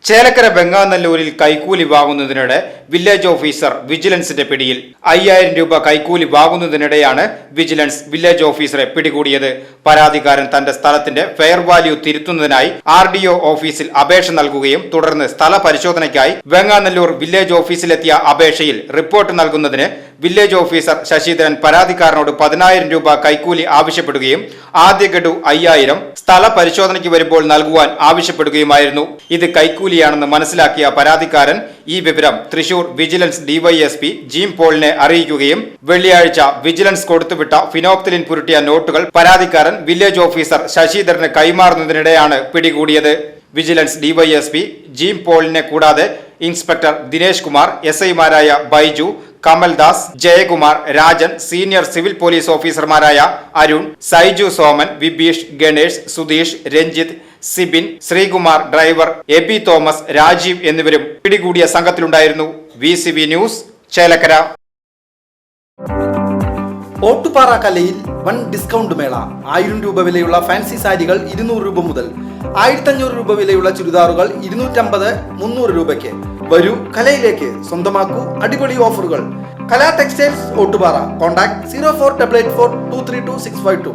ചേലക്കര വെങ്ങാനല്ലൂരിൽ കൈക്കൂലി വാങ്ങുന്നതിനിടെ village officer വിജിലൻസിന്റെ പിടിയിൽ. 5000 രൂപ കൈക്കൂലി വാങ്ങുന്നതിനിടെയാണ് വിജിലൻസ് വില്ലേജ് ഓഫീസറെ പിടികൂടിയത്. പരാതിക്കാരൻ തന്റെ സ്ഥലത്തിന്റെ ഫെയർ വാല്യൂ തിരുത്തുന്നതിനായി RDO ഓഫീസിൽ അപേക്ഷ നൽകുകയും തുടർന്ന് സ്ഥല പരിശോധനയ്ക്കായി വെങ്ങാനല്ലൂർ വില്ലേജ് ഓഫീസിലെത്തിയ അപേക്ഷയിൽ റിപ്പോർട്ട് നൽകുന്നതിന് വില്ലേജ് ഓഫീസർ ശശിധരൻ പരാതിക്കാരനോട് 10000 രൂപ കൈക്കൂലി ആവശ്യപ്പെടുകയും ആദ്യ ഗഡു 5000 സ്ഥല പരിശോധനയ്ക്ക് വരുമ്പോൾ നൽകുവാൻ ആവശ്യപ്പെടുകയുമായിരുന്നു. ഇത് കൈക്കൂലിയാണെന്ന് മനസ്സിലാക്കിയ പരാതിക്കാരൻ ഈ വിവരം തൃശൂർ വിജിലൻസ് DYSP ജീം പോളിനെ അറിയിക്കുകയും വെള്ളിയാഴ്ച വിജിലൻസ് കൊടുത്തുവിട്ട ഫിനോപ്തിലിൻ പുരട്ടിയ നോട്ടുകൾ പരാതിക്കാരൻ വില്ലേജ് ഓഫീസർ ശശിധരന് കൈമാറുന്നതിനിടെയാണ് പിടികൂടിയത്. വിജിലൻസ് DYSP ജീം പോളിനെ കൂടാതെ ഇൻസ്പെക്ടർ ദിനേശ് കുമാർ, SI മാരായ Baiju, Kamaldas, Jayakumar, Rajan, senior civil police ഓഫീസർമാരായ അരുൺ, സൈജു സോമൻ, വിബീഷ്, ഗണേഷ്, സുധീഷ്, രഞ്ജിത്ത്, സിബിൻ, ശ്രീകുമാർ, ഡ്രൈവർ, എബി തോമസ്, രാജീവ് എന്നിവരും പിടികൂടിയ സംഘത്തിലുണ്ടായിരുന്നു. VCV news, Chelakkara. ഓട്ടുപാറ കലയിൽ വൻ ഡിസ്കൗണ്ട് മേള. 1000 രൂപ വിലയുള്ള ഫാൻസി സാരികൾ 200 രൂപ മുതൽ, 1500 രൂപ വിലയുള്ള ചുരിദാറുകൾ 250, 300 രൂപയ്ക്ക്. വരൂ കലയിലേക്ക്, സ്വന്തമാക്കൂ അടിപൊളി ഓഫറുകൾ. കല ടെക്സ്റ്റൈൽസ്, ഓട്ടുപാറ. കോൺടാക്ട് 04884232 652.